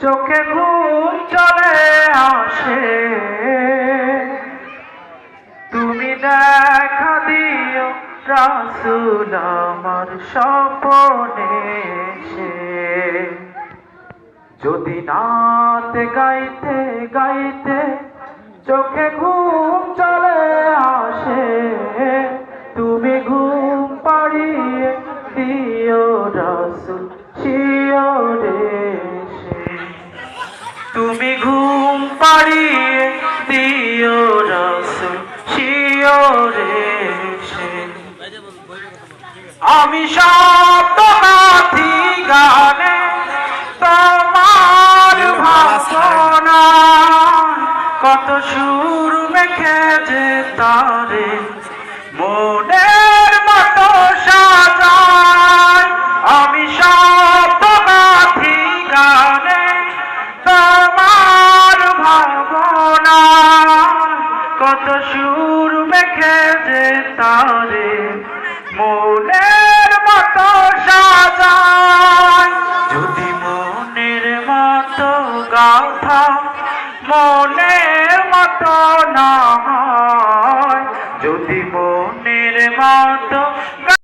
চোখে ঘুম চলে আসে, তুমি দেখা দিও রাসূল আমার স্বপ্নে এসে। যদি নাত গাইতে গাইতে চোখে ঘুম চলে আসে, তুমি ঘুম পাড়িয়ে দিও রাসূল শিয়রে এসে। তুমি ঘুম পাড়িয়ে দিও রাসূল শিয়রে এসে। আমি শব্দগাথি গানে তোমার ভাবনা, কত সুর মেখে যে তারে মনের মতো সাজায়। আমি শব্দগাথি গানে তোমার ভাবনা, কত সুর মেখে যে তারে মনের মতো সাজায়। যদি মনের মতো গাথা মনের মতো না হয়, যদি মনের মতো